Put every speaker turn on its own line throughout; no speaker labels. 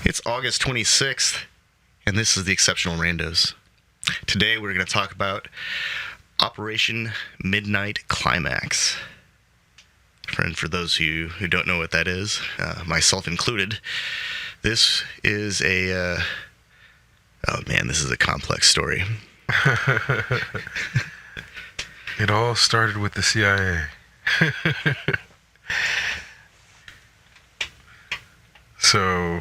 It's August 26th, and this is the Exceptional Randos. Today we're going to talk about Operation Midnight Climax. And for those of you who don't know what that is, myself included, this is a... oh man, this is a complex story.
It all started with the CIA. So,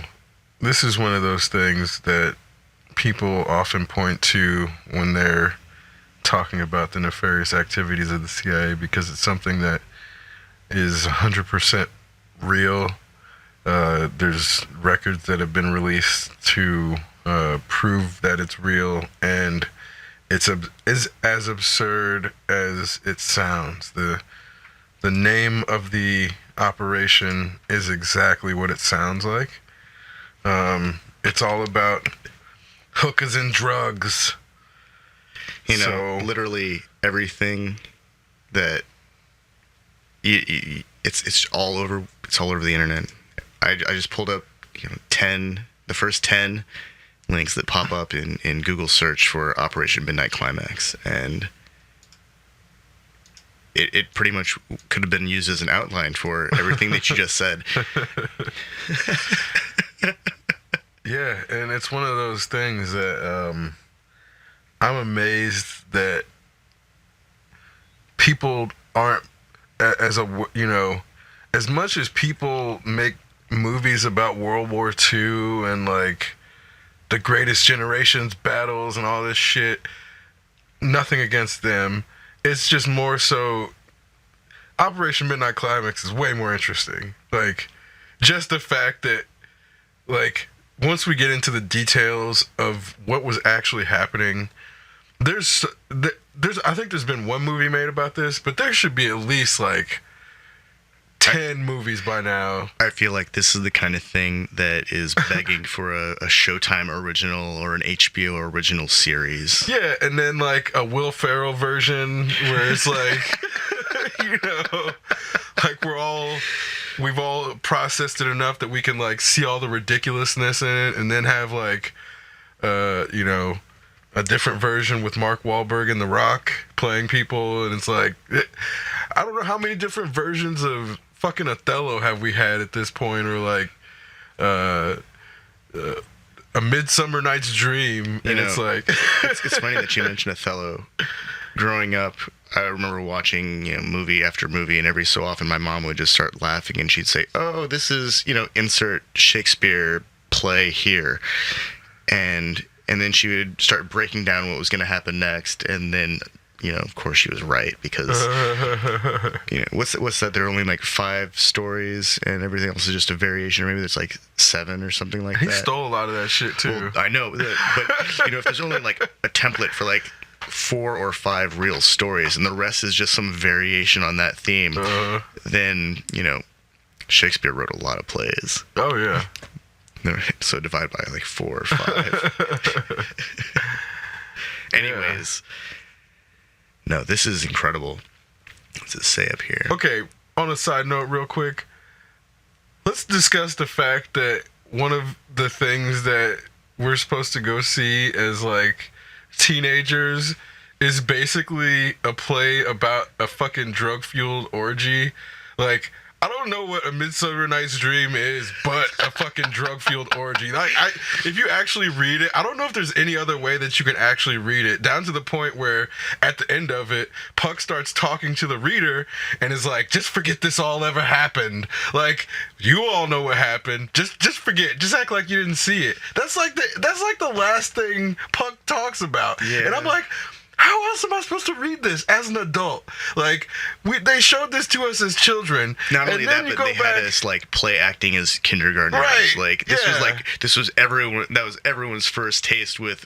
this is one of those things that people often point to when they're talking about the nefarious activities of the CIA because it's something that is 100% real. There's records that have been released to prove that it's real, and it's as absurd as it sounds. The name of the operation is exactly what it sounds like. It's all about hookers and drugs.
You know, literally everything that it's all over. It's all over the internet. I just pulled up the first 10 links that pop up in Google search for Operation Midnight Climax, and it pretty much could have been used as an outline for everything that you just said.
Yeah, and it's one of those things that I'm amazed that people aren't as much as people make movies about World War II and like the greatest generations battles and all this shit. Nothing against them. It's just more so Operation Midnight Climax is way more interesting. Like, just the fact that, like, once we get into the details of what was actually happening, there's I think there's been one movie made about this, but there should be at least, like, 10 movies by now.
I feel like this is the kind of thing that is begging for a Showtime original or an HBO original series.
Yeah, and then like a Will Ferrell version where it's like, like we've all processed it enough that we can like see all the ridiculousness in it, and then have like, a different version with Mark Wahlberg and The Rock playing people, and it's like, I don't know how many different versions of fucking Othello have we had at this point, or like A Midsummer Night's Dream, and it's like
it's funny that you mentioned Othello. Growing up, I remember watching movie after movie, and every so often my mom would just start laughing, and she'd say, "Oh, this is insert Shakespeare play here," and then she would start breaking down what was going to happen next, and then of course she was right, because what's that? There are only like 5 stories, and everything else is just a variation, or maybe there's like 7 or something like that.
He stole a lot of that shit too.
Well, I know, but if there's only like a template for like 4 or 5 real stories, and the rest is just some variation on that theme, then Shakespeare wrote a lot of plays.
Oh yeah.
So divide by like 4 or 5. Anyways. No, this is incredible. What's it say up here?
Okay, on a side note real quick, let's discuss the fact that one of the things that we're supposed to go see as like teenagers is basically a play about a fucking drug-fueled orgy. Like, I don't know what A Midsummer Night's Dream is, but a fucking drug-fueled orgy. Like, if you actually read it, I don't know if there's any other way that you can actually read it, down to the point where, at the end of it, Puck starts talking to the reader and is like, just forget this all ever happened. Like, you all know what happened. Just forget. Just act like you didn't see it. That's like the last thing Puck talks about. Yeah. And I'm like, how else am I supposed to read this as an adult? Like, they showed this to us as children.
Not only that, but they had us like play acting as kindergartners.
Right.
Like this was everyone. That was everyone's first taste with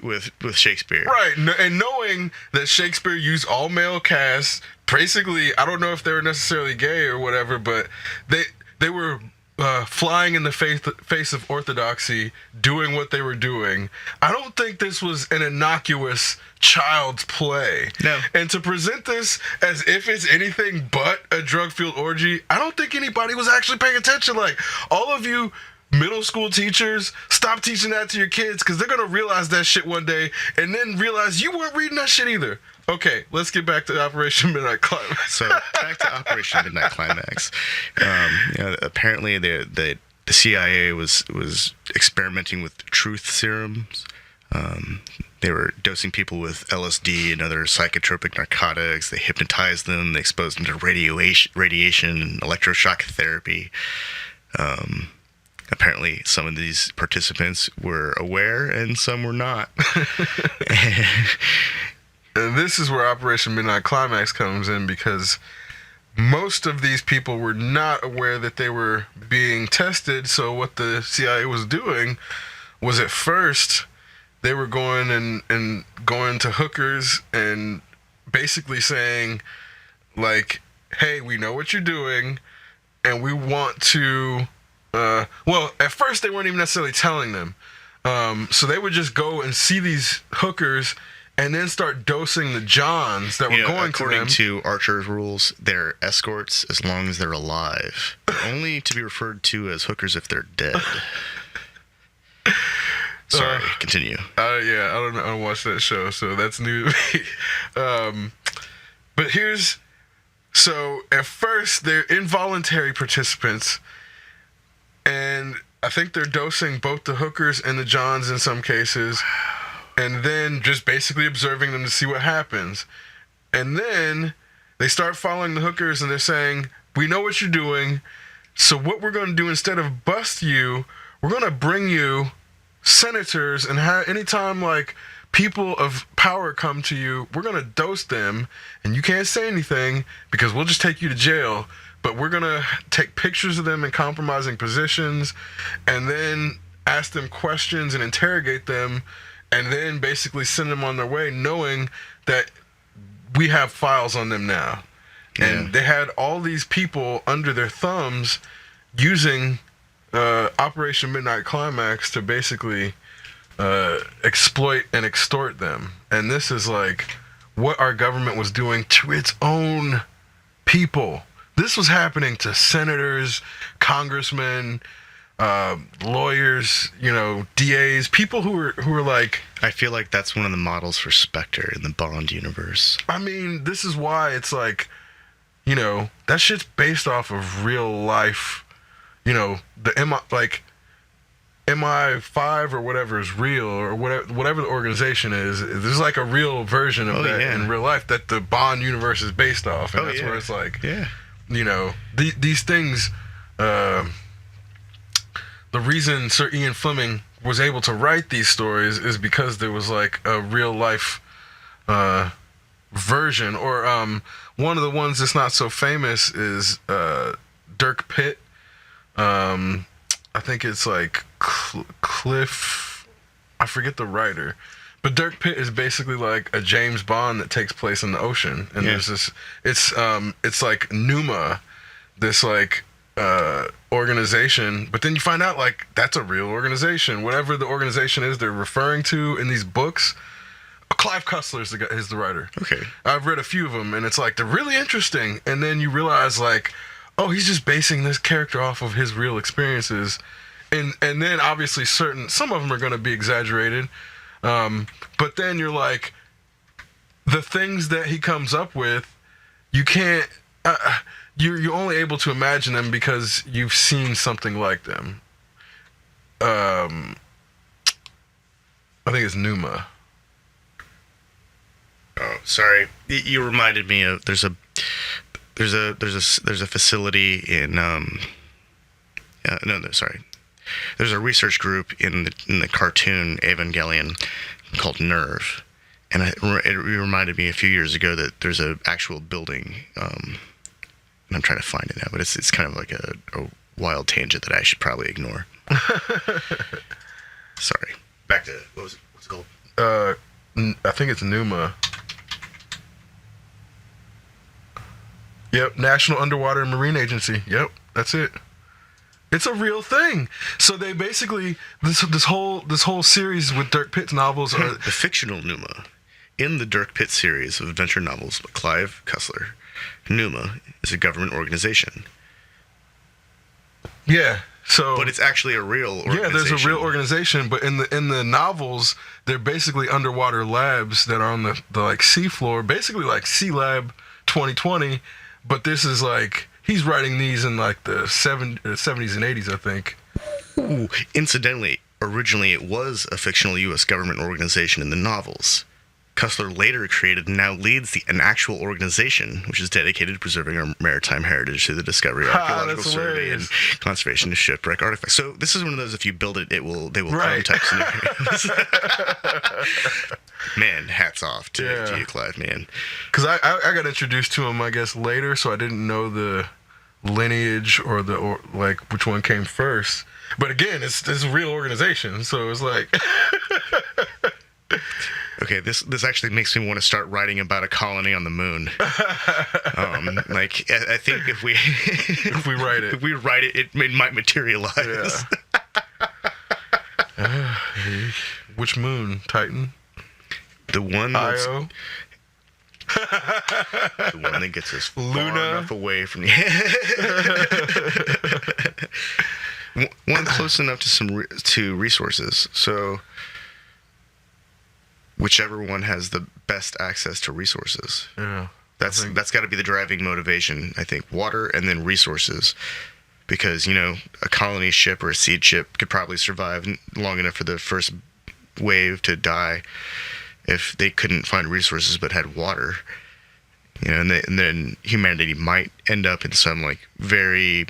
Shakespeare.
Right. And knowing that Shakespeare used all male casts, basically, I don't know if they were necessarily gay or whatever, but they were flying in the face of orthodoxy, doing what they were doing. I don't think this was an innocuous child's play.
No.
And to present this as if it's anything but a drug-fueled orgy, I don't think anybody was actually paying attention. Like, all of you middle school teachers, stop teaching that to your kids, because they're going to realize that shit one day and then realize you weren't reading that shit either. Okay, let's get back to Operation Midnight Climax.
So back to Operation Midnight Climax. Apparently the CIA was experimenting with truth serums. They were dosing people with LSD and other psychotropic narcotics. They hypnotized them. They exposed them to radiation and electroshock therapy. Apparently, some of these participants were aware and some were not.
And this is where Operation Midnight Climax comes in, because most of these people were not aware that they were being tested. So what the CIA was doing was, at first, they were going and going to hookers and basically saying, like, hey, we know what you're doing, and we want to... well, at first they weren't even necessarily telling them. So they would just go and see these hookers and then start dosing the Johns that were going to them.
According to Archer's rules, they're escorts as long as they're alive. They're only to be referred to as hookers if they're dead. Sorry, continue.
Yeah, I don't watch that show, so that's new to me. But so at first they're involuntary participants, and I think they're dosing both the hookers and the Johns in some cases, and then just basically observing them to see what happens. And then they start following the hookers, and they're saying, we know what you're doing, so what we're going to do, instead of bust you, we're going to bring you senators, and anytime like people of power come to you, we're going to dose them, and you can't say anything because we'll just take you to jail. But we're going to take pictures of them in compromising positions, and then ask them questions and interrogate them, and then basically send them on their way, knowing that we have files on them now. Yeah. And they had all these people under their thumbs using Operation Midnight Climax to basically exploit and extort them. And this is like what our government was doing to its own people. This was happening to senators, congressmen, lawyers, DAs, people who were like...
I feel like that's one of the models for Spectre in the Bond universe.
I mean, this is why it's like, that shit's based off of real life. The MI5 or whatever is real, or whatever the organization is. There's like a real version of that in real life that the Bond universe is based off, and that's where it's like, these things. The reason Sir Ian Fleming was able to write these stories is because there was like a real life version, or one of the ones that's not so famous is Dirk Pitt. I think it's like Cliff, I forget the writer, but Dirk Pitt is basically like a James Bond that takes place in the ocean, and there's this, it's like Numa, this like organization, but then you find out like that's a real organization, whatever the organization is they're referring to in these books. Clive Cussler is the writer.
Okay,
I've read a few of them, and it's like they're really interesting, and then you realize like, oh, he's just basing this character off of his real experiences. And then obviously some of them are going to be exaggerated. But then you're like, the things that he comes up with, you can't, you're only able to imagine them because you've seen something like them. I think it's Numa.
Oh, sorry. You reminded me of, there's a facility in there's a research group in the cartoon Evangelion called Nerve, and it reminded me a few years ago that there's an actual building, and I'm trying to find it now, but it's kind of like a wild tangent that I should probably ignore. Sorry, back to what's it called?
I think it's Numa. Yep, National Underwater and Marine Agency. Yep, that's it. It's a real thing. So they basically this whole series with Dirk Pitt's novels are
the fictional Numa in the Dirk Pitt series of adventure novels by Clive Cussler. Numa is a government organization.
Yeah. So,
but it's actually a real organization.
Yeah, there's a real organization, but in the novels, they're basically underwater labs that are on the like seafloor, basically like Sea Lab 2020. But this is like he's writing these in like the 70s and 80s, I think.
Ooh, incidentally, originally it was a fictional U.S. government organization in the novels. Cussler later created and now leads an actual organization which is dedicated to preserving our maritime heritage through the discovery, archaeological survey, and conservation of shipwreck artifacts. So this is one of those, if you build it, they will come type scenarios. Man, hats off to you, Clive, man.
Because I got introduced to him, I guess, later, so I didn't know the lineage or like which one came first. But again, it's a real organization, so it's like...
Okay, this actually makes me want to start writing about a colony on the moon. Like, I think if we write it, it might materialize.
Yeah. Which moon? Titan?
The one that's...
Io?
The one that gets us far enough away from the... one close enough to resources. So... whichever one has the best access to resources.
Yeah.
That's got to be the driving motivation, I think. Water and then resources. Because, a colony ship or a seed ship could probably survive long enough for the first wave to die if they couldn't find resources but had water. And then humanity might end up in some, like, very,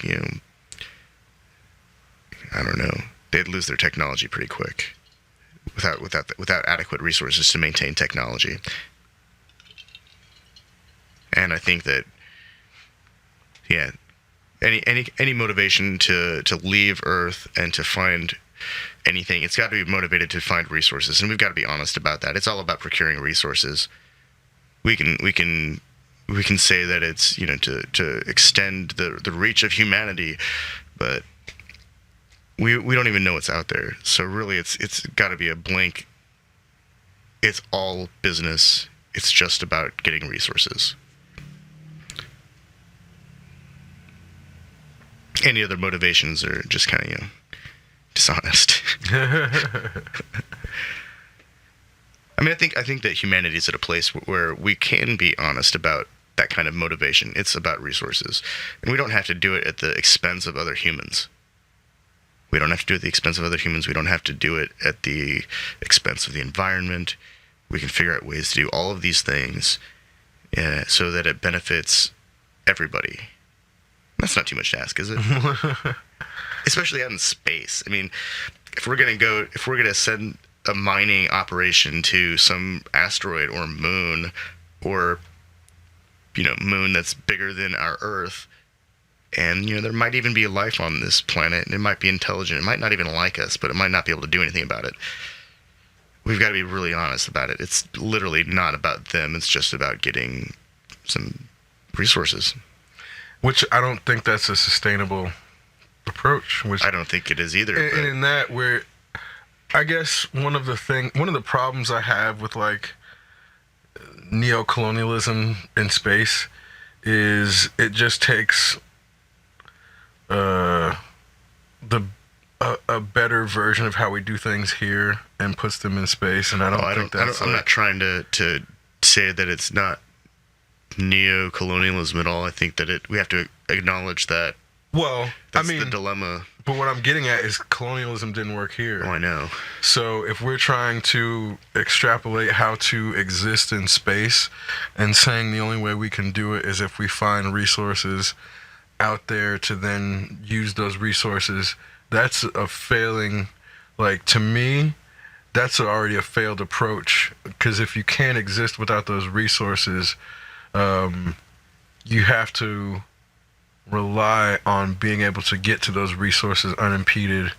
I don't know. They'd lose their technology pretty quick. Without adequate resources to maintain technology. And I think that, any motivation to leave Earth and to find anything, it's got to be motivated to find resources, and we've got to be honest about that. It's all about procuring resources. We can say that it's to extend the reach of humanity, but we don't even know what's out there. So really, it's got to be a blank. It's all business. It's just about getting resources. Any other motivations are just kind of dishonest. I mean, I think that humanity is at a place where we can be honest about that kind of motivation. It's about resources, and we don't have to do it at the expense of other humans. We don't have to do it at the expense of other humans. We don't have to do it at the expense of the environment. We can figure out ways to do all of these things so that it benefits everybody. That's not too much to ask, is it? Especially out in space. I mean, if we're gonna send a mining operation to some asteroid or moon, or moon that's bigger than our Earth. And, there might even be life on this planet, and it might be intelligent. It might not even like us, but it might not be able to do anything about it. We've got to be really honest about it. It's literally not about them. It's just about getting some resources.
Which I don't think that's a sustainable approach. Which
I don't think it is either.
And in that, where I guess one of the problems I have with, like, neocolonialism in space is it just takes... a better version of how we do things here and puts them in space, and I'm not trying to
say that it's not neo-colonialism at all. I think that we have to acknowledge that.
Well,
that's the dilemma.
But what I'm getting at is colonialism didn't work here.
Oh, I know.
So if we're trying to extrapolate how to exist in space and saying the only way we can do it is if we find resources out there to then use those resources, that's a failing. Like, to me, that's already a failed approach, because if you can't exist without those resources, you have to rely on being able to get to those resources unimpeded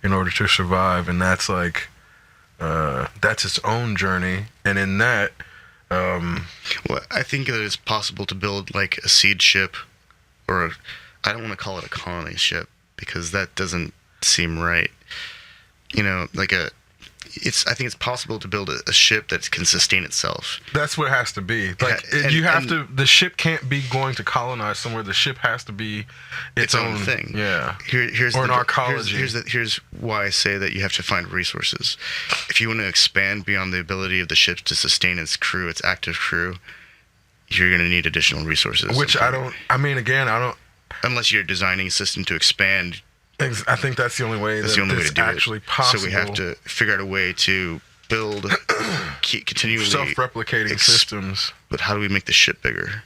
in order to survive, and that's like that's its own journey. And in that,
well, I think that it's possible to build like a seed ship, or I don't want to call it a colony ship because that doesn't seem right. Like I think it's possible to build a ship that can sustain itself.
That's what it has to be. Like the ship can't be going to colonize somewhere. The ship has to be its own thing. Yeah.
Here's
an arcology.
Here's why I say that you have to find resources. If you want to expand beyond the ability of the ship to sustain its crew, its active crew, you're going to need additional resources.
Which I don't.
Unless you're designing a system to expand.
I think that's the only way. That's the only way to do actually it. Possible.
So we have to figure out a way to build continually
self-replicating systems.
But how do we make the ship bigger?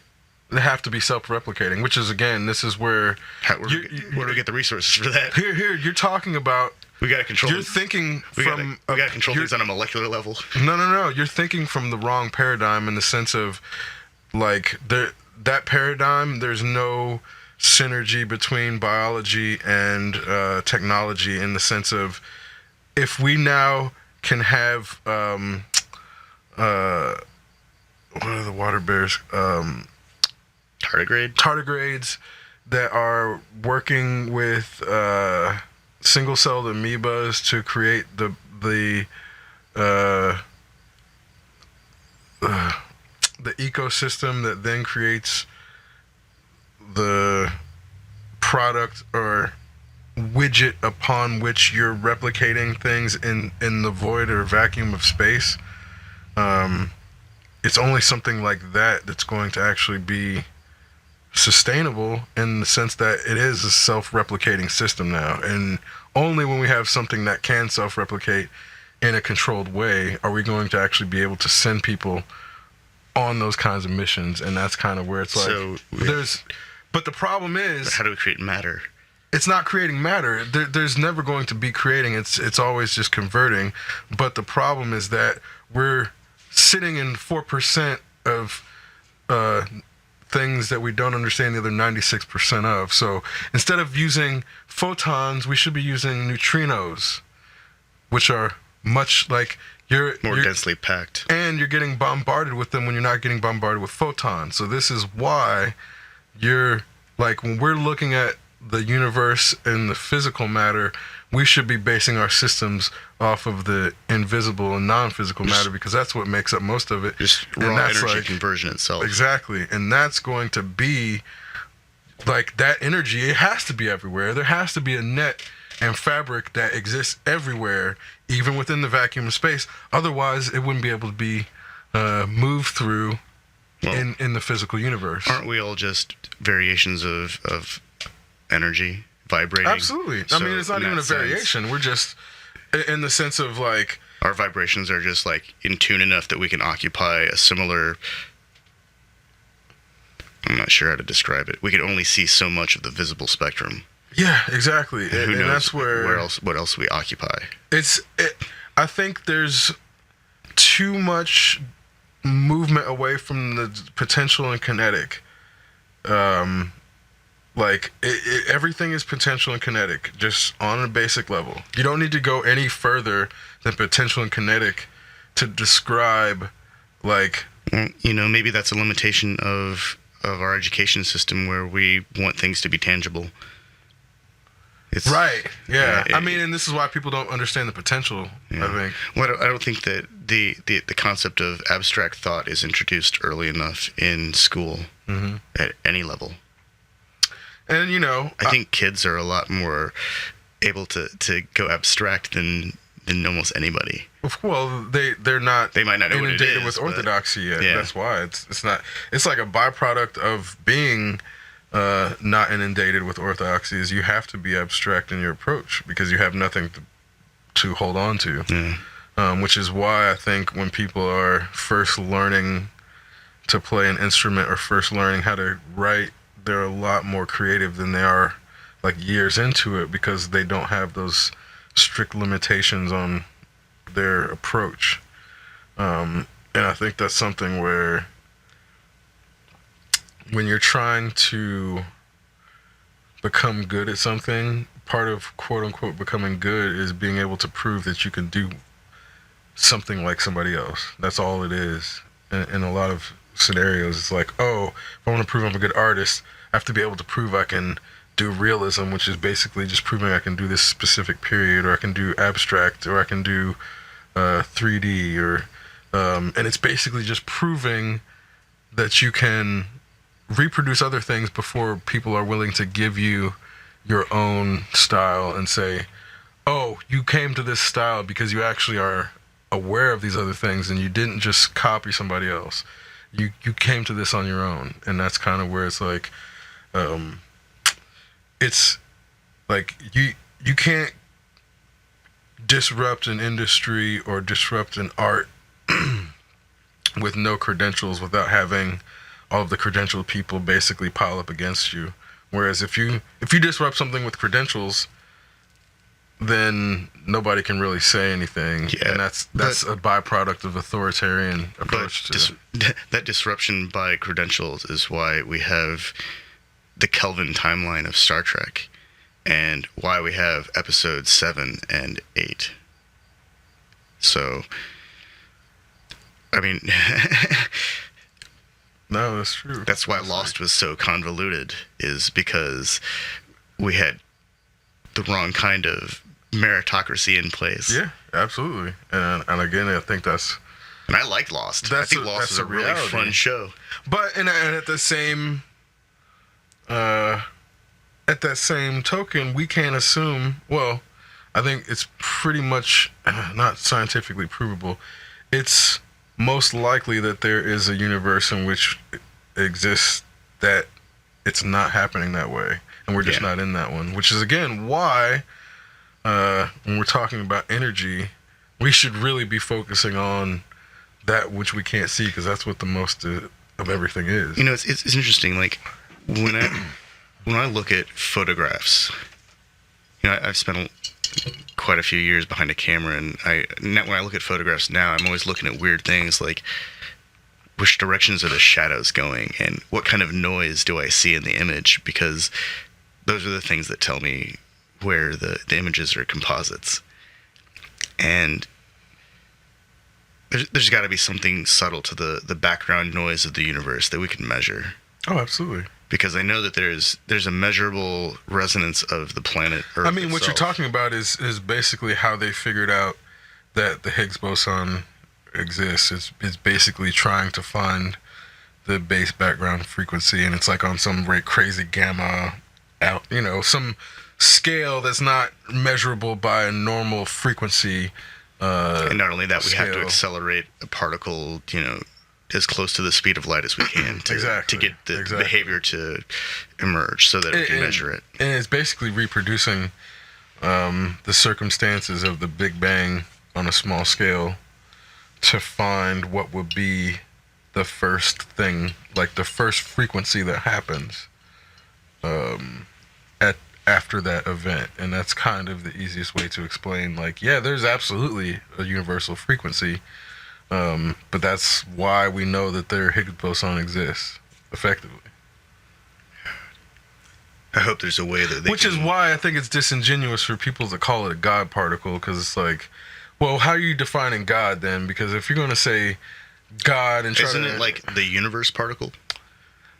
They have to be self-replicating, which is again, this is where
where do we get the resources for that?
Here, you're talking about.
We gotta control.
You're thinking
we gotta control things on a molecular level.
No. You're thinking from the wrong paradigm in the sense of, like, that paradigm. There's no synergy between biology and technology in the sense of, if we now can have what are the water bears? Tardigrades that are working with single-celled amoebas to create the ecosystem that then creates the product or widget upon which you're replicating things in the void or vacuum of space. It's only something like that that's going to actually be sustainable in the sense that it is a self-replicating system now. And only when we have something that can self-replicate in a controlled way are we going to actually be able to send people on those kinds of missions. And that's kind of where it's like, but the problem is...
But how do we create matter?
It's not creating matter. There's never going to be creating. It's always just converting. But the problem is that we're sitting in 4% of things that we don't understand the other 96% of. So instead of using photons, we should be using neutrinos, which are much like... You're
densely packed.
And you're getting bombarded with them when you're not getting bombarded with photons. So this is why... You're like, when we're looking at the universe and the physical matter, we should be basing our systems off of the invisible and non-physical matter, because that's what makes up most of it.
Just raw energy conversion itself.
Exactly. And that's going to be like that energy. It has to be everywhere. There has to be a net and fabric that exists everywhere, even within the vacuum of space. Otherwise, it wouldn't be able to be moved through. Well, in the physical universe.
Aren't we all just variations of energy vibrating?
Absolutely. So I mean, it's not even a variation. We're just in the sense of, like...
Our vibrations are just, like, in tune enough that we can occupy a similar... I'm not sure how to describe it. We can only see so much of the visible spectrum.
Yeah, exactly.
And who knows that's what else we occupy.
I think there's too much... movement away from the potential and kinetic. Everything is potential and kinetic, just on a basic level. You don't need to go any further than potential and kinetic to describe, like...
maybe that's a limitation of our education system, where we want things to be tangible.
Right. Yeah. I mean, and this is why people don't understand the potential. Yeah. I think.
Well, I don't think that the concept of abstract thought is introduced early enough in school at any level.
And
I think kids are a lot more able to go abstract than almost anybody.
Well, they might not know inundated with orthodoxy yet. Yeah. That's why it's not. It's like a byproduct of being. Not inundated with orthodoxies. You have to be abstract in your approach because you have nothing to hold on to. Yeah. Which is why I think when people are first learning to play an instrument or first learning how to write, they're a lot more creative than they are like years into it, because they don't have those strict limitations on their approach. And I think that's something where when you're trying to become good at something, part of quote-unquote becoming good is being able to prove that you can do something like somebody else. That's all it is. In a lot of scenarios, it's like, oh, if I want to prove I'm a good artist, I have to be able to prove I can do realism, which is basically just proving I can do this specific period, or I can do abstract, or I can do 3D or and it's basically just proving that you can reproduce other things before people are willing to give you your own style and say, oh, you came to this style because you actually are aware of these other things and you didn't just copy somebody else. You came to this on your own. And that's kind of where it's like, it's like you can't disrupt an industry or disrupt an art with no credentials without having all of the credentialed people basically pile up against you. Whereas if you disrupt something with credentials, then nobody can really say anything.
Yeah,
and that's a byproduct of authoritarian approach to
that disruption by credentials is why we have the Kelvin timeline of Star Trek and why we have episodes 7 and 8. So I mean,
no, that's true.
That's why Lost was so convoluted, is because we had the wrong kind of meritocracy in place.
Yeah, absolutely. And again, I think that's...
And I liked Lost. I think Lost is a really fun show.
But and at the same... at that same token, we can't assume... Well, I think it's pretty much not scientifically provable. It's most likely that there is a universe in which exists that it's not happening that way, and we're just not in that one. Which is again why, when we're talking about energy, we should really be focusing on that which we can't see, because that's what the most of everything is.
You know, it's interesting. Like when I look at photographs, you know, I've spent quite a few years behind a camera, and when I look at photographs now, I'm always looking at weird things like which directions are the shadows going and what kind of noise do I see in the image, because those are the things that tell me where the images are composites. And there's got to be something subtle to the background noise of the universe that we can measure.
Oh, absolutely.
Because I know that there's a measurable resonance of the planet Earth.
I mean,
itself.
what you're talking about is basically how they figured out that the Higgs boson exists. It's basically trying to find the base background frequency, and it's like on some very crazy gamma out, you know, some scale that's not measurable by a normal frequency.
And not only that, we
scale.
have to accelerate a particle, you know, as close to the speed of light as we can to get the behavior to emerge so that we can measure it.
And it's basically reproducing the circumstances of the Big Bang on a small scale to find what would be the first thing, like the first frequency that happens after that event. And that's kind of the easiest way to explain, like, yeah, there's absolutely a universal frequency. But that's why we know that their Higgs boson exists, effectively.
I hope there's a way that they
Which is why I think it's disingenuous for people to call it a God particle, because it's like, well, how are you defining God then? Because if you're going to say God and try
Isn't it like the universe particle?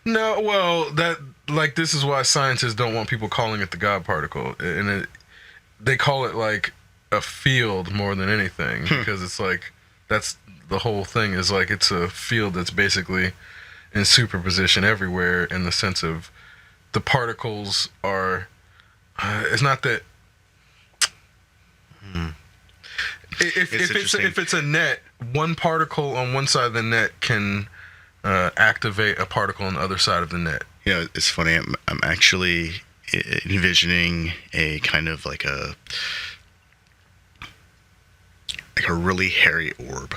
No, well, this is why scientists don't want people calling it the God particle. And they call it like a field more than anything, because it's like, that's the whole thing, is like it's a field that's basically in superposition everywhere, in the sense of the particles are it's not that if it's a net, one particle on one side of the net can activate a particle on the other side of the net.
You know, it's funny, I'm actually envisioning a kind of like a really hairy orb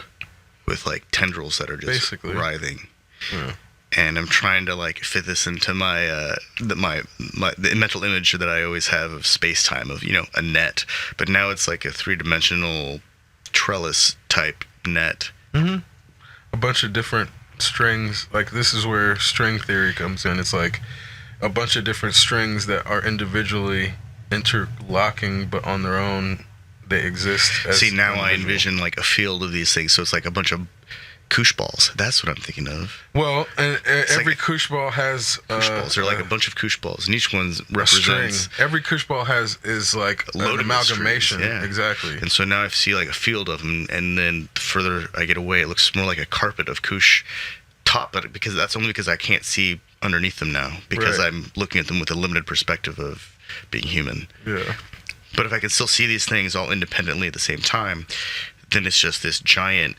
with like tendrils that are just basically writhing. Yeah. And I'm trying to like fit this into my the mental image that I always have of space-time, of, you know, a net, but now it's like a 3-dimensional trellis type net.
Mm-hmm. A bunch of different strings. Like, this is where string theory comes in. It's like a bunch of different strings that are individually interlocking, but on their own they exist as
See, now I envision like a field of these things, so it's like a bunch of Koosh balls. That's what I'm thinking of.
Well, and every
like
koosh ball has
Koosh balls. They're like a bunch of Koosh balls, and each one
a string.
represents
Every koosh ball is like an
loaded with
amalgamation.
strings, yeah.
Exactly.
And so now I see like a field of them, and then the further I get away, it looks more like a carpet of Koosh top, but because that's only because I can't see underneath them now, because
Right.
I'm looking at them with a limited perspective of being human.
Yeah.
But if I can still see these things all independently at the same time, then it's just this giant,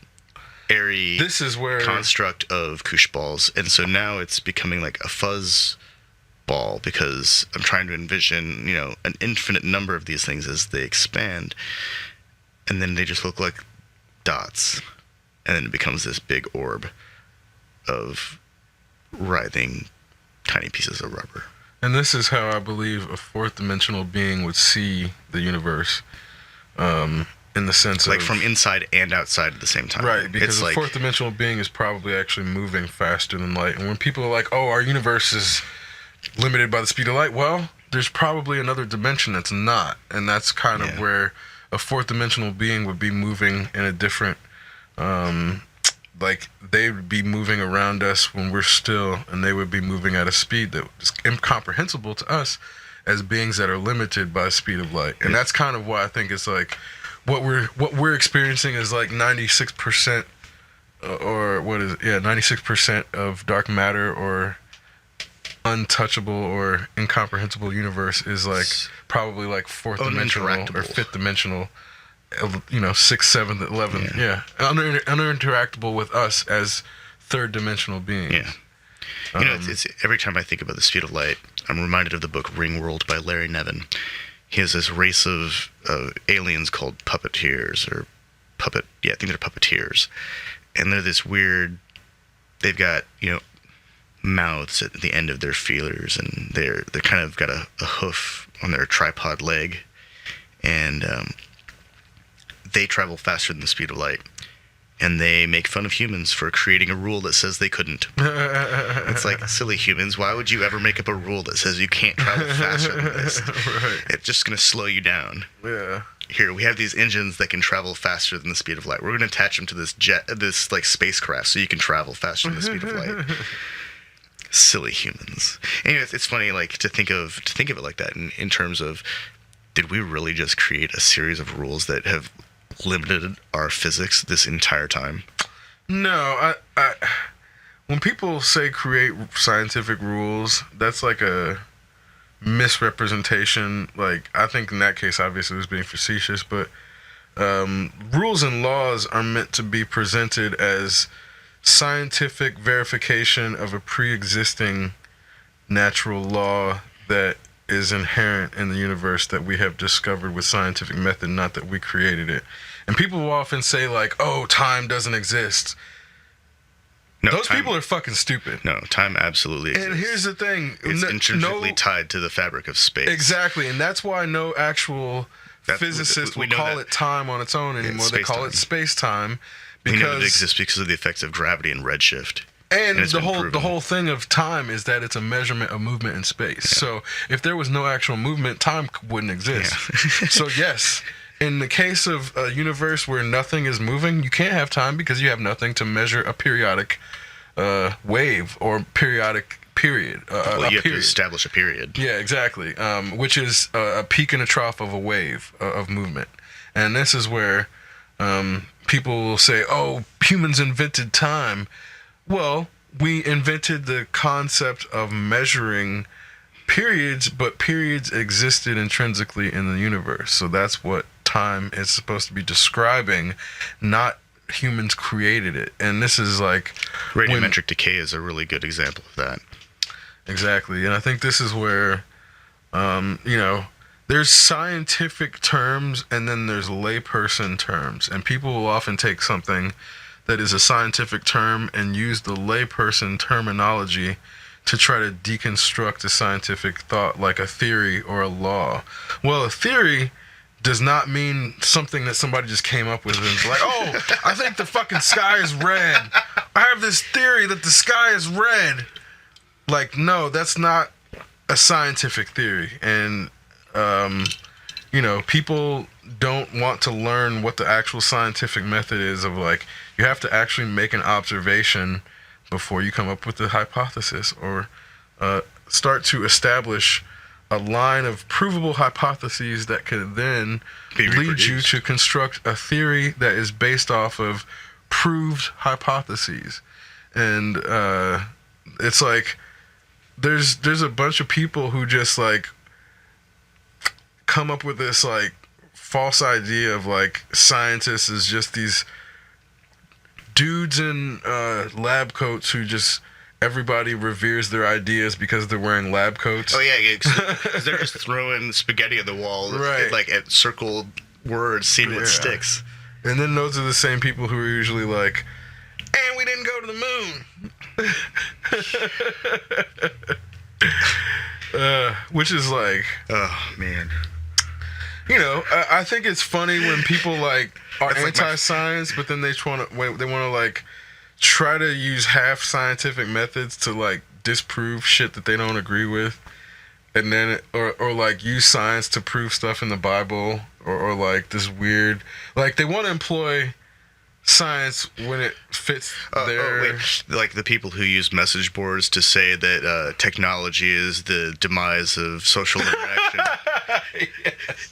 airy
This is where
construct of Koosh balls. And so now it's becoming like a fuzz ball, because I'm trying to envision, an infinite number of these things as they expand. And then they just look like dots. And then it becomes this big orb of writhing tiny pieces of rubber.
And this is how I believe a fourth dimensional being would see the universe, in the sense
Like
of
from inside and outside at the same time.
right, because
It's
a
like,
fourth dimensional being is probably actually moving faster than light. And when people are like, "Oh, our universe is limited by the speed of light," well, there's probably another dimension that's not, and that's kind of
Yeah.
where a fourth dimensional being would be moving in a different. Like they would be moving around us when we're still, and they would be moving at a speed that is incomprehensible to us as beings that are limited by the speed of light. And that's kind of why I think it's like what we're experiencing is like 96%, or what is it? Yeah, 96% of dark matter or untouchable or incomprehensible universe is like probably like fourth dimensional or
Uninteractable.
fifth dimensional. 6th, 7th, 11th, yeah. Uninteractable with us as third dimensional beings.
Yeah. It's every time I think about the speed of light, I'm reminded of the book Ringworld by Larry Nevin. He has this race of aliens called puppeteers, I think they're puppeteers. And they're this weird, they've got, mouths at the end of their feelers, and they're kind of got a hoof on their tripod leg. And they travel faster than the speed of light. And they make fun of humans for creating a rule that says they couldn't. It's like, silly humans, why would you ever make up a rule that says you can't travel faster than this?
Right.
It's just going to slow you down.
Yeah.
Here, we have these engines that can travel faster than the speed of light. We're going to attach them to this like spacecraft so you can travel faster than the speed of light. Silly humans. Anyway, it's funny like to think of it like that in terms of, did we really just create a series of rules that have limited our physics this entire time?
No, I when people say create scientific rules, that's like a misrepresentation. Like, I think in that case, obviously, it was being facetious, but rules and laws are meant to be presented as scientific verification of a pre-existing natural law that is inherent in the universe that we have discovered with scientific method, not that we created it. And people will often say like, "Oh, time doesn't exist."
No,
Those
time-
people are fucking stupid.
No, time absolutely exists.
And here's the thing:
It's intrinsically
no,
tied to the fabric of space.
exactly, and that's why no actual physicist
we
will
know
call
that-
it time on its own anymore. They call it space-time
We know it
because
exists because of the effects of gravity and redshift.
and
it's
the
been
whole
proven.
whole thing of time is that it's a measurement of movement in space. So if there was no actual movement, time wouldn't exist.
Yeah.
So yes, in the case of a universe where nothing is moving, you can't have time because you have nothing to measure a periodic wave or periodic period.
Well,
a
you have to
period.
establish a period.
Yeah, exactly. Which is a peak and a trough of a wave of movement. And this is where people will say, "Oh, humans invented time." Well, we invented the concept of measuring periods, but periods existed intrinsically in the universe. So that's what time is supposed to be describing, not humans created it. And this is like
Radiometric decay is a really good example of that.
exactly. And I think this is where there's scientific terms and then there's layperson terms. And people will often take something that is a scientific term and use the layperson terminology to try to deconstruct a scientific thought like a theory or a law. Well, a theory does not mean something that somebody just came up with and was like, "Oh, I think the fucking sky is red. I have this theory that the sky is red." Like, no, that's not a scientific theory. And people don't want to learn what the actual scientific method is of like, you have to actually make an observation before you come up with a hypothesis or start to establish a line of provable hypotheses that could then lead you to construct a theory that is based off of proved hypotheses. And it's like there's a bunch of people who just like come up with this like false idea of like scientists is just these dudes in lab coats who just everybody reveres their ideas because they're wearing lab coats.
Oh yeah, because they're just throwing spaghetti at the wall,
right?
Like at circled words, seeing what sticks.
And then those are the same people who are usually like, "And we didn't go to the moon," which is like,
oh man.
I think it's funny when people like are
That's like
anti-science, but then they want to like try to use half scientific methods to like disprove shit that they don't agree with, and then or like use science to prove stuff in the Bible, or like this weird, like they want to employ science when it fits their
like the people who use message boards to say that technology is the demise of social interaction.
Yes.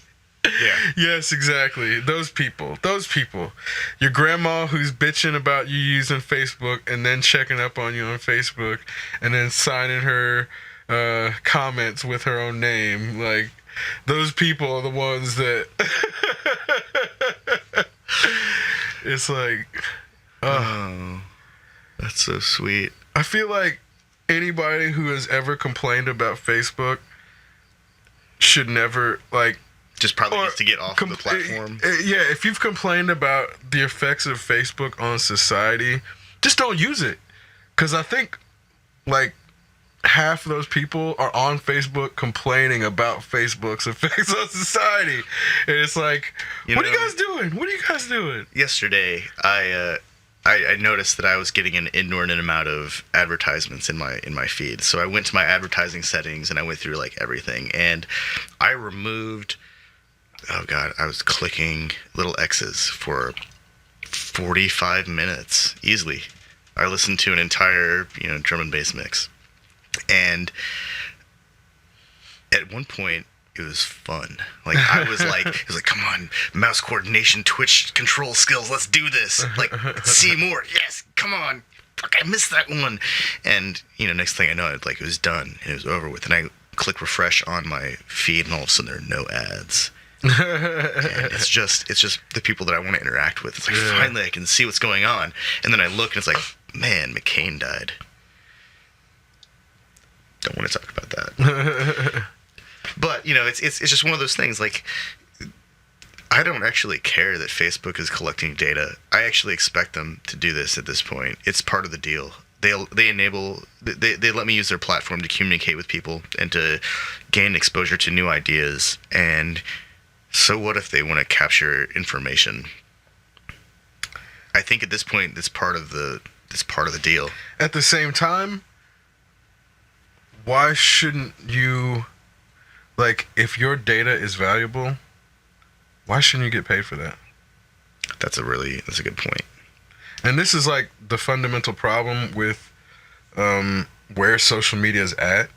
Yeah.
Yes, exactly. Those people. Your grandma who's bitching about you using Facebook and then checking up on you on Facebook and then signing her comments with her own name. Like, those people are the ones that it's like,
oh, that's so sweet.
I feel like anybody who has ever complained about Facebook should never, like,
just probably needs to get off of the platform.
Yeah, if you've complained about the effects of Facebook on society, just don't use it. Because I think, like, half of those people are on Facebook complaining about Facebook's effects on society. And it's like, what are you guys doing? What are you guys doing?
Yesterday, I noticed that I was getting an inordinate amount of advertisements in my feed. So I went to my advertising settings and I went through, like, everything. And I removed... Oh God, I was clicking little X's for 45 minutes easily. I listened to an entire, drum and bass mix. And at one point it was fun. Like it was like, come on, mouse coordination, twitch control skills, let's do this. Like, see more. Yes, come on. Fuck, I missed that one. And, next thing I know, it was done and it was over with. And I click refresh on my feed and all of a sudden there are no ads. And it's just the people that I want to interact with. It's like, finally I can see what's going on. And then I look and it's like, man, McCain died. Don't want to talk about that. But, it's just one of those things. Like, I don't actually care that Facebook is collecting data. I actually expect them to do this at this point. It's part of the deal. They let me use their platform to communicate with people and to gain exposure to new ideas. And so what if they want to capture information? I think at this point, it's part of the deal.
At the same time, why shouldn't you, like, if your data is valuable, why shouldn't you get paid for that?
That's a good point.
And this is like the fundamental problem with where social media is at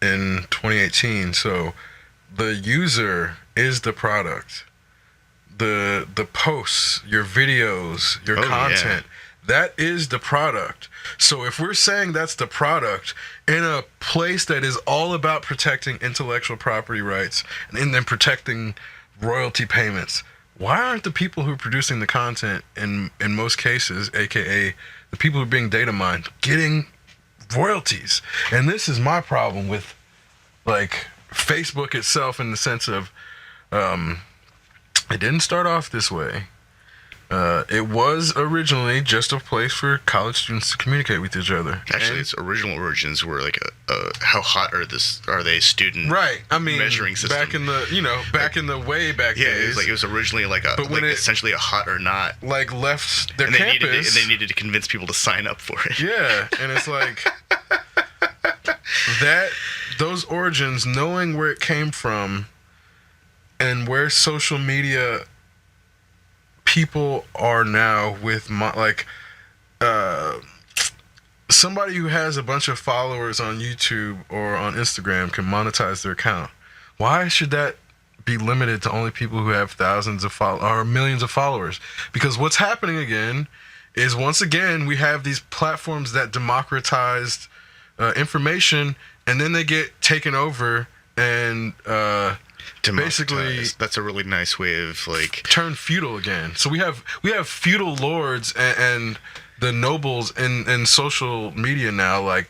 in 2018. So the user is the product. The posts, your videos, your content, that is the product. So if we're saying that's the product in a place that is all about protecting intellectual property rights and then protecting royalty payments, why aren't the people who are producing the content in most cases, aka the people who are being data mined, getting royalties? And this is my problem with, like, Facebook itself, in the sense of it didn't start off this way. It was originally just a place for college students to communicate with each other.
Actually, its original origins were like how hot are they student measuring system
back in the way back days.
It was originally essentially a hot or not,
like, left their campus.
They needed to convince people to sign up for it.
Yeah, and it's like those origins, knowing where it came from, and where social media people are now with somebody who has a bunch of followers on YouTube or on Instagram can monetize their account. Why should that be limited to only people who have thousands of or millions of followers? Because what's happening again is, once again, we have these platforms that democratized information, and then they get taken over and basically
that's a really nice way of like
turn feudal again. So we have feudal lords and the nobles in social media now, like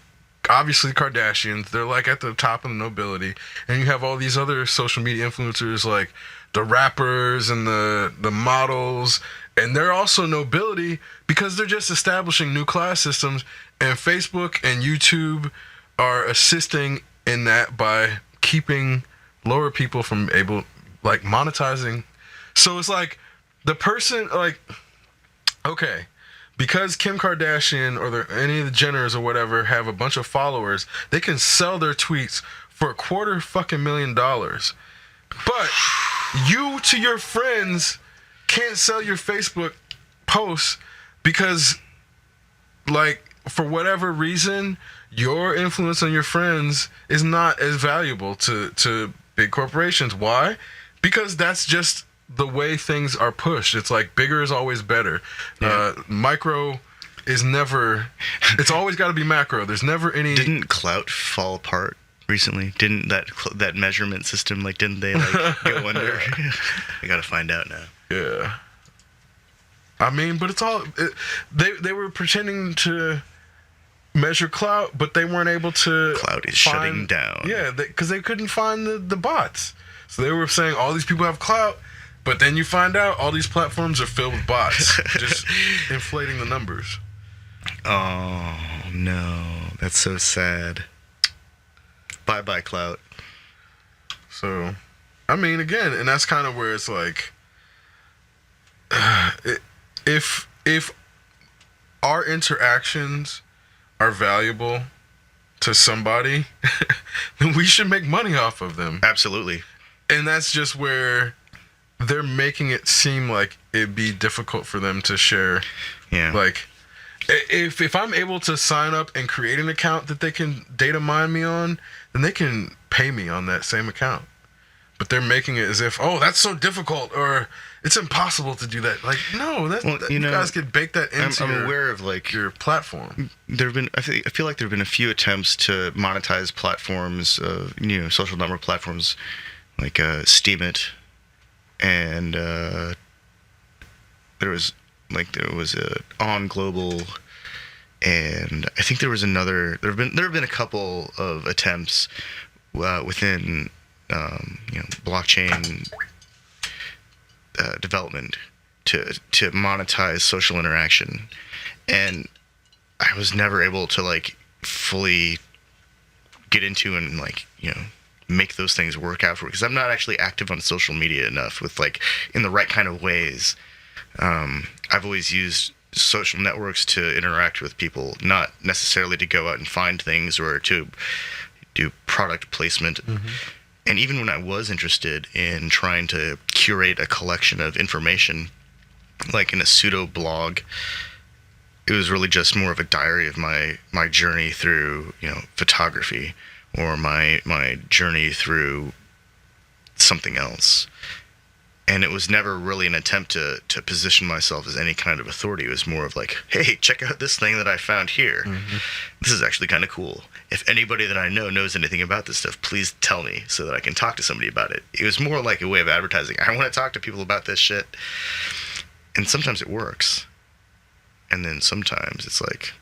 obviously Kardashians, they're like at the top of the nobility, and you have all these other social media influencers like the rappers and the models, and they're also nobility because they're just establishing new class systems, and Facebook and YouTube are assisting in that by keeping lower people from monetizing. So it's like the person, like, okay, because Kim Kardashian or any of the Jenners or whatever have a bunch of followers, they can sell their tweets for $250,000. But you to your friends can't sell your Facebook posts because, like, for whatever reason, your influence on your friends is not as valuable to big corporations. Why? Because that's just the way things are pushed. It's like bigger is always better. Yeah. Micro is never. It's always got to be macro. There's never any.
Didn't clout fall apart recently? Didn't that measurement system, like, didn't they like go under? I gotta find out now.
Yeah. I mean, but it's all they were pretending to measure clout, but they weren't able to.
Clout is shutting down.
Yeah, because they couldn't find the bots. So they were saying all these people have clout, but then you find out all these platforms are filled with bots, just inflating the numbers.
Oh no, that's so sad. Bye bye clout.
So, I mean, again, and that's kind of where it's like, if our interactions are valuable to somebody, then we should make money off of them.
Absolutely.
And that's just where they're making it seem like it'd be difficult for them to share.
Yeah.
Like, if I'm able to sign up and create an account that they can data mine me on, then they can pay me on that same account. But they're making it as if, oh, that's so difficult, or it's impossible to do that. Like, no, you guys could bake that into
I'm aware of, like,
your platform.
I feel like there have been a few attempts to monetize platforms, social network platforms, like Steemit, and there was On Global, and I think there was another. There have been a couple of attempts within blockchain development to monetize social interaction, and I was never able to like fully get into and make those things work out for me, because I'm not actually active on social media enough with in the right kind of ways. I've always used social networks to interact with people, not necessarily to go out and find things or to do product placement. Mm-hmm. And even when I was interested in trying to curate a collection of information, like in a pseudo blog, it was really just more of a diary of my journey through photography, or my journey through something else. And it was never really an attempt to position myself as any kind of authority. It was more of like, hey, check out this thing that I found here. Mm-hmm. This is actually kind of cool. If anybody that I know knows anything about this stuff, please tell me so that I can talk to somebody about it. It was more like a way of advertising. I want to talk to people about this shit. And sometimes it works. And then sometimes it's like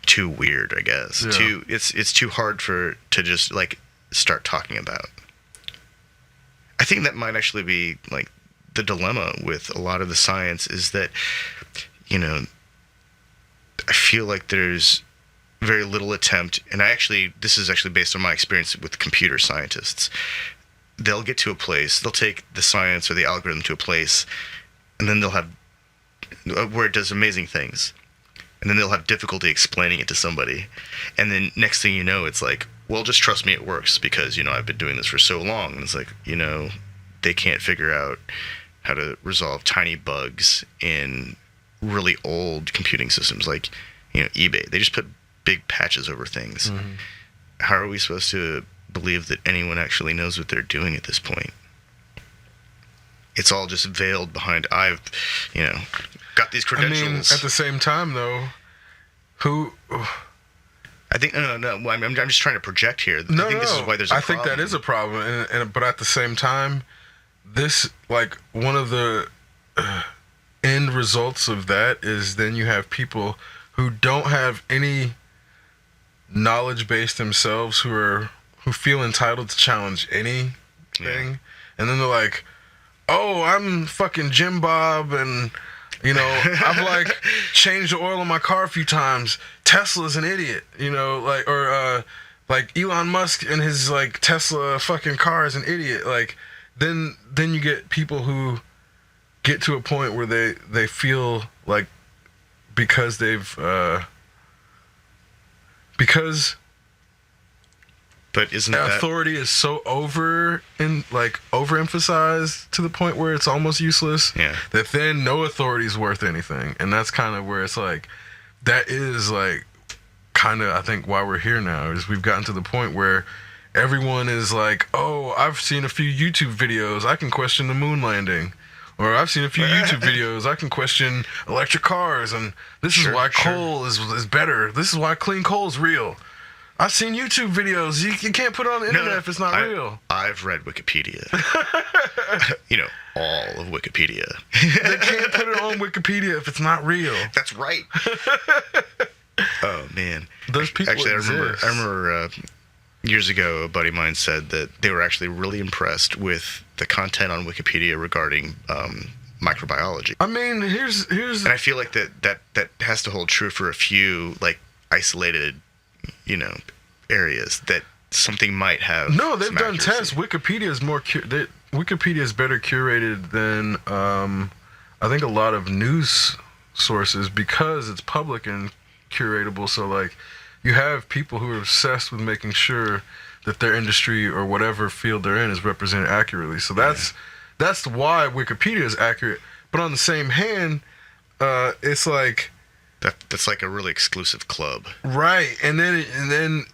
too weird, I guess. Yeah. It's too hard to just like start talking about. I think that might actually be like the dilemma with a lot of the science, is that I feel like there's very little attempt, and this is actually based on my experience with computer scientists. They'll get to a place, they'll take the science or the algorithm to a place, and then they'll have where it does amazing things. And then they'll have difficulty explaining it to somebody. And then next thing you know, it's like, well, just trust me, it works because, I've been doing this for so long. And it's like, they can't figure out how to resolve tiny bugs in really old computing systems like, eBay. They just put big patches over things. Mm-hmm. How are we supposed to believe that anyone actually knows what they're doing at this point? It's all just veiled behind, I've, got these credentials.
I mean, at the same time, though, who...
I think no. I'm just trying to project here. I think this is why there's a problem.
I think that is a problem, but at the same time, this one of the end results of that is then you have people who don't have any knowledge base themselves who feel entitled to challenge anything, and then they're like, "Oh, I'm fucking Jim Bob and." I've changed the oil in my car a few times. Tesla's an idiot, or Elon Musk and his Tesla fucking car is an idiot. Then you get people who get to a point where they feel like because
But isn't that
authority is so overemphasized to the point where it's almost useless?
Yeah.
That then no authority is worth anything, and that's kind of where it's that is kind of I think why we're here now is we've gotten to the point where everyone is oh, I've seen a few YouTube videos, I can question the moon landing. Or I've seen a few YouTube videos, I can question electric cars, and this is why coal is better. This is why clean coal is real. I've seen YouTube videos. You can't put it on the internet if it's not real.
I've read Wikipedia. All of Wikipedia.
They can't put it on Wikipedia if it's not real.
That's right. Oh man,
those people.
Actually,
exist.
I remember years ago, a buddy of mine said that they were actually really impressed with the content on Wikipedia regarding microbiology.
I mean, here's,
and I feel like that has to hold true for a few isolated. Areas that something might have.
No, they've done tests. Wikipedia is Wikipedia is better curated than I think a lot of news sources because it's public and curatable. So you have people who are obsessed with making sure that their industry or whatever field they're in is represented accurately. So that's why Wikipedia is accurate. But on the same hand, it's
that's a really exclusive club,
right? And then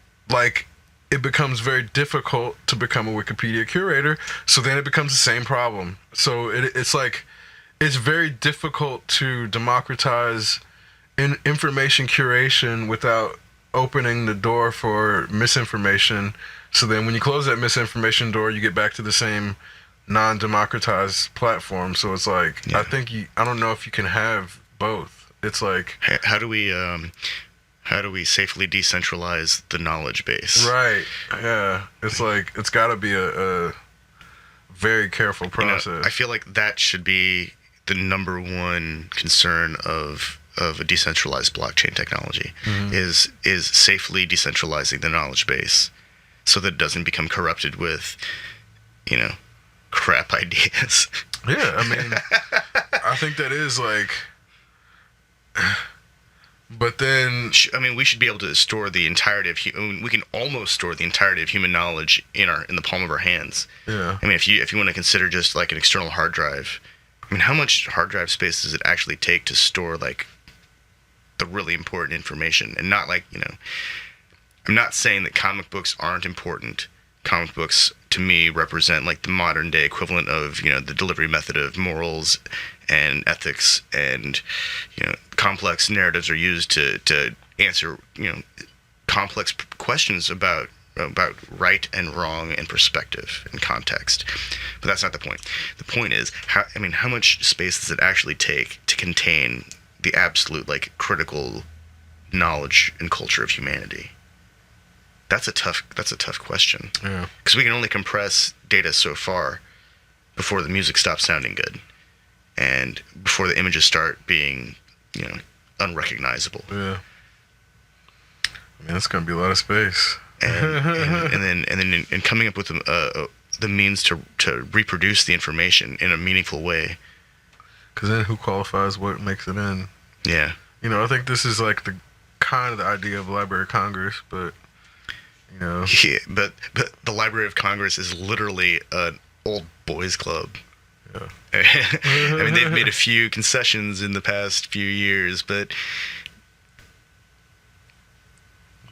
it becomes very difficult to become a Wikipedia curator. So then it becomes the same problem. So it's very difficult to democratize information curation without opening the door for misinformation. So then when you close that misinformation door, you get back to the same non-democratized platform. So it's I don't know if you can have both. It's
how do we safely decentralize the knowledge base?
Right. Yeah. It's it's got to be a very careful process.
I feel like that should be the number one concern of a decentralized blockchain technology is safely decentralizing the knowledge base so that it doesn't become corrupted with crap ideas.
Yeah, I mean I think that is but then
we should be able to store the entirety of we can almost store the entirety of human knowledge in the palm of our hands.
Yeah.
I mean, if you want to consider just an external hard drive, how much hard drive space does it actually take to store the really important information? And not I'm not saying that comic books aren't important. Comic books to me represent the modern day equivalent of the delivery method of morals and ethics, and complex narratives are used to answer complex questions about right and wrong and perspective and context. But that's not the point. The point is how much space does it actually take to contain the absolute critical knowledge and culture of humanity? That's a tough question.
Yeah.
Because we can only compress data so far before the music stops sounding good, and before the images start being, unrecognizable.
Yeah. That's gonna be a lot of space.
And then coming up with the means to reproduce the information in a meaningful way.
Because then who qualifies what makes it in?
Yeah.
I think this is the idea of Library of Congress, but You know.
Yeah, but the Library of Congress is literally an old boys club.
Yeah.
I mean, they've made a few concessions in the past few years, but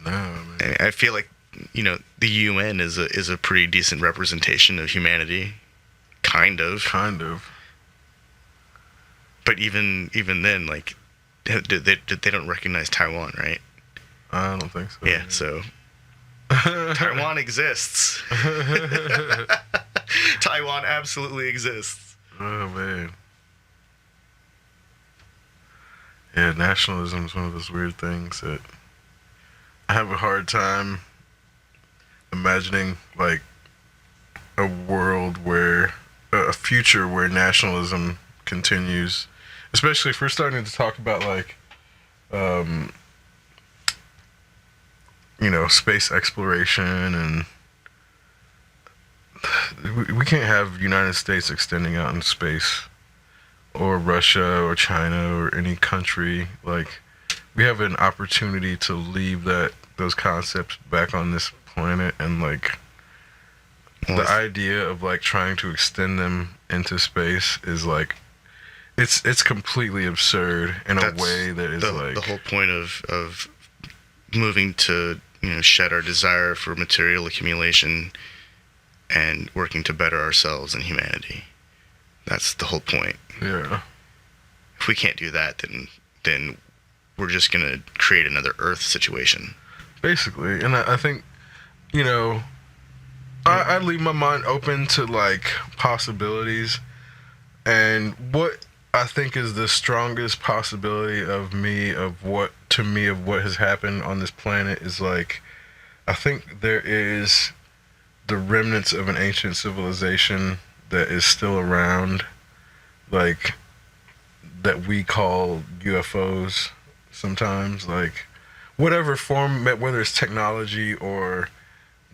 no, man.
I feel like, you know, the UN is a pretty decent representation of humanity, kind of. But even then, like, they don't recognize Taiwan, right?
I don't think so.
Yeah, so Taiwan exists. Taiwan absolutely exists.
Oh man. Yeah, nationalism is one of those weird things that I have a hard time imagining, like, a world where a future where nationalism continues, especially if we're starting to talk about, like, you know, space exploration, and we can't have United States extending out in space, or Russia or China or any country. Like, we have an opportunity to leave those concepts back on this planet, and, like, the idea of, like, trying to extend them into space is, like, it's completely absurd in a way that is like
the whole point of moving to, you know, shed our desire for material accumulation and working to better ourselves and humanity. That's the whole point.
Yeah.
If we can't do that, then we're just gonna create another Earth situation.
Basically, and I think, you know, I leave my mind open to, like, possibilities, and what I think is the strongest possibility of what has happened on this planet is, like, I think there is the remnants of an ancient civilization that is still around, like, that we call UFOs sometimes, like, whatever form, whether it's technology or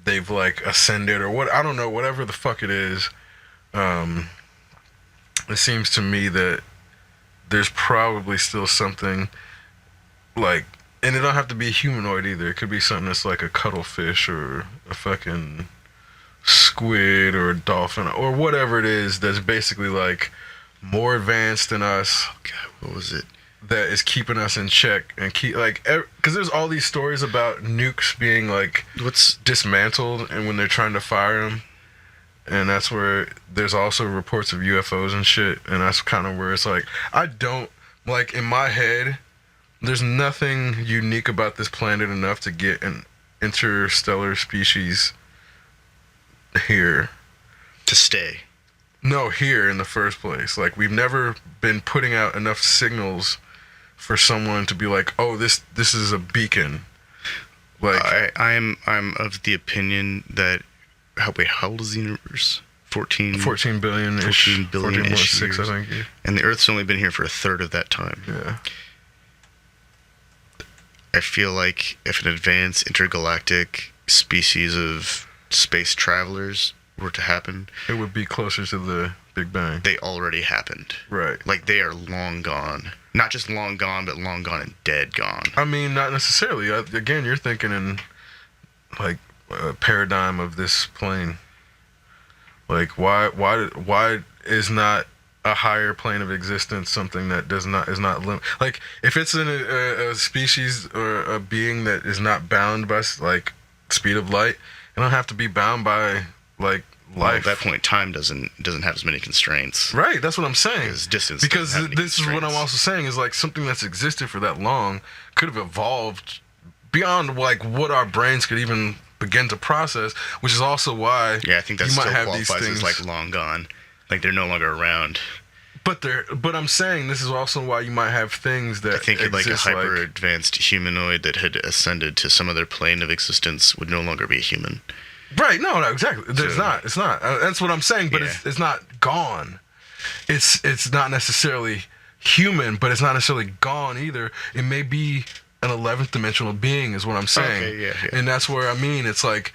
they've, like, ascended or what, I don't know, whatever the fuck it is. It seems to me that there's probably still something, like, and it don't have to be humanoid either. It could be something that's like a cuttlefish or a fucking squid or a dolphin or whatever it is that's basically, like, more advanced than us.
Oh God, what was it?
That is keeping us in check and keep, like, because there's all these stories about nukes being, like, dismantled, and when they're trying to fire them, and that's where there's also reports of UFOs and shit, and that's kind of where it's like, I don't, like, in my head, there's nothing unique about this planet enough to get an interstellar species here.
To stay.
No, here in the first place. Like, we've never been putting out enough signals for someone to be like, oh, this is a beacon. Like,
I'm of the opinion that how old is the universe? 14
billion-ish.
14 billion-ish
14.6,
years.
I think. Yeah.
And the Earth's only been here for a third of that time.
Yeah.
I feel like if an advanced intergalactic species of space travelers were to happen,
it would be closer to the Big Bang.
they already happened.
Right.
Like, they are long gone. Not just long gone, but long gone and dead gone.
I mean, not necessarily. Again, you're thinking in, like, a paradigm of this plane. Like, why is not a higher plane of existence something that is not like, if it's in a species or a being that is not bound by, like, speed of light, it don't have to be bound by, like, life.
Well, at that point, time doesn't have as many constraints.
Right, that's what I'm saying.
Because distance.
Because
doesn't have any
this is what I'm
constraints.
also saying is, like, something that's existed for that long could have evolved beyond, like, what our brains could even begin to process, which is also why
Yeah, I think that
you
still
might have these
qualifies as,
things,
like, long gone. Like, they're no longer around.
but I'm saying this is also why you might have things that
I think like a
exist,
hyper advanced humanoid that had ascended to some other plane of existence would no longer be a human.
right. No, exactly. It's not. That's what I'm saying. But
Yeah.
it's not gone. It's not necessarily human, but it's not necessarily gone either. It may be an 11th dimensional being, is what I'm saying.
Okay, yeah.
And that's where, I mean, it's like,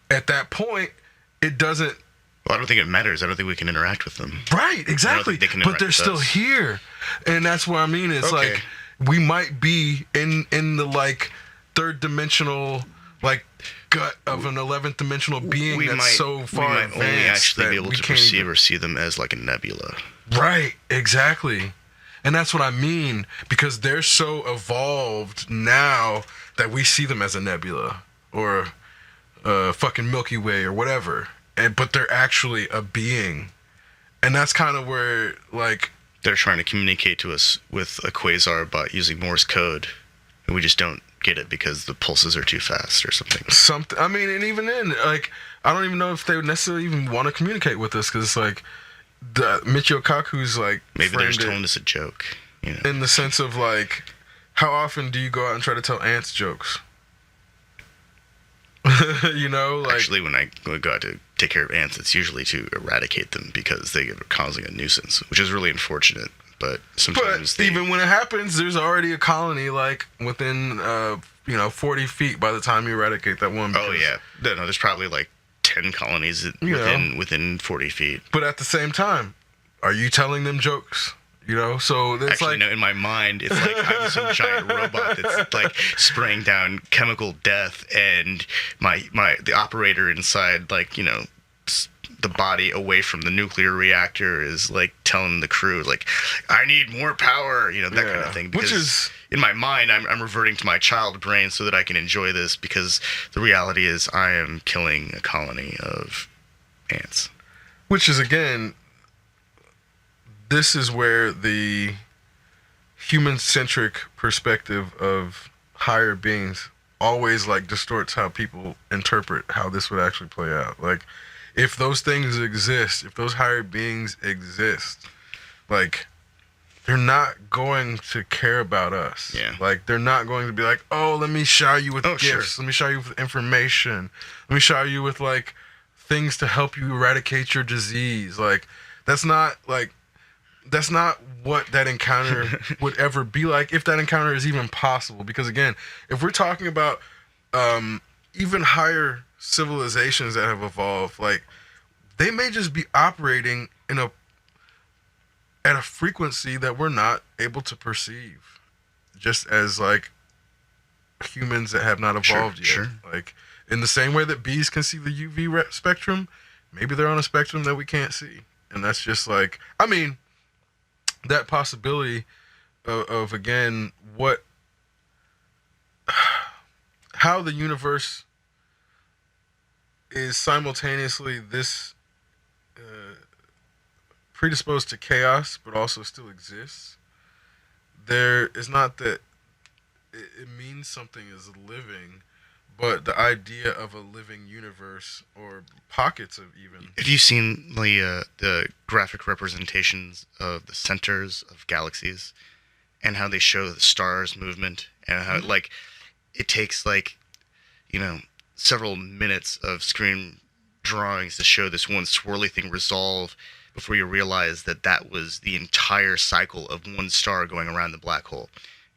at that point, it doesn't.
Well, I don't think it matters. I don't think we can interact with them.
Right, exactly.
they can
But
interact
they're
with
still
us.
here, and that's what I mean. It's
Okay.
like we might be in the, like, third dimensional, like, gut of an 11th dimensional being
we
that's
might,
so far
we might
advanced
only actually
that
be able
we
to
can't
perceive
even...
or see them as like a nebula.
Right, exactly. And that's what I mean, because they're so evolved now that we see them as a nebula or a fucking Milky Way or whatever. But they're actually a being. And that's kind of where, like...
They're trying to communicate to us with a quasar by using Morse code, and we just don't get it because the pulses are too fast or something.
I mean, and even then, like, I don't even know if they would necessarily even want to communicate with us, because it's like, Michio Kaku's like...
Maybe they're just telling us a joke, you know?
In the sense of, like, how often do you go out and try to tell ants jokes? You know, like...
Actually, when I go out to take care of ants, it's usually to eradicate them because they are causing a nuisance, which is really unfortunate. But sometimes
even when it happens, there's already a colony, like, within 40 feet by the time you eradicate that one.
Oh yeah, no, there's probably like 10 colonies within 40 feet.
But at the same time, are you telling them jokes? You know, so it's
actually,
like...
no, in my mind, it's like I'm some giant robot that's like spraying down chemical death, and the operator inside, like, you know, the body away from the nuclear reactor is like telling the crew, like, I need more power, you know, that kind of thing. Because
which is...
in my mind, I'm reverting to my child brain so that I can enjoy this, because the reality is I am killing a colony of ants.
Which is, again... This is where the human-centric perspective of higher beings always, like, distorts how people interpret how this would actually play out. Like, if those things exist, if those higher beings exist, like, they're not going to care about us.
Yeah.
Like, they're not going to be like, oh, let me shower you with gifts.
Sure.
Let me shower you with information. Let me shower you with, like, things to help you eradicate your disease. Like, that's not what that encounter would ever be like, if that encounter is even possible. Because, again, if we're talking about even higher civilizations that have evolved, like, they may just be operating at a frequency that we're not able to perceive, just as, like, humans that have not evolved yet.
Sure.
Like, in the same way that bees can see the UV spectrum, maybe they're on a spectrum that we can't see. And that's just like, I mean, that possibility of again, how the universe is simultaneously this predisposed to chaos, but also still exists. There is not that it means something is living, but the idea of a living universe, or pockets of even...
Have you seen the graphic representations of the centers of galaxies and how they show the stars' movement, and how like it takes, like, you know, several minutes of screen drawings to show this one swirly thing resolve before you realize that that was the entire cycle of one star going around the black hole.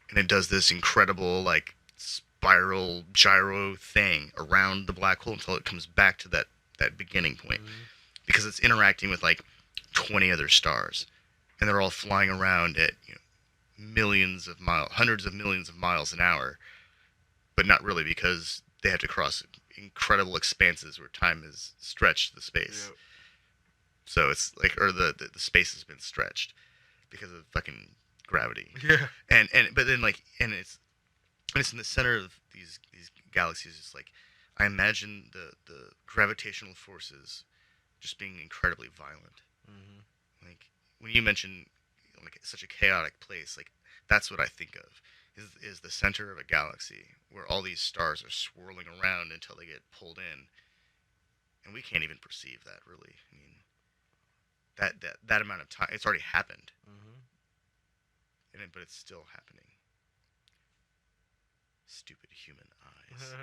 And it does this incredible, like, spiral gyro thing around the black hole until it comes back to that beginning point. Because it's interacting with, like, 20 other stars, and they're all flying around at, you know, millions of miles, hundreds of millions of miles an hour, but not really, because they have to cross incredible expanses where time is stretched the space. Yep. So it's like, or the space has been stretched because of fucking gravity.
Yeah.
But then, like, and it's in the center of these galaxies. It's like, I imagine the gravitational forces just being incredibly violent. Mm-hmm. Like, when you mention, like, such a chaotic place, like, that's what I think of, is the center of a galaxy where all these stars are swirling around until they get pulled in, and we can't even perceive that, really. I mean, that amount of time, it's already happened. Mm-hmm. But it's still happening. Stupid human eyes.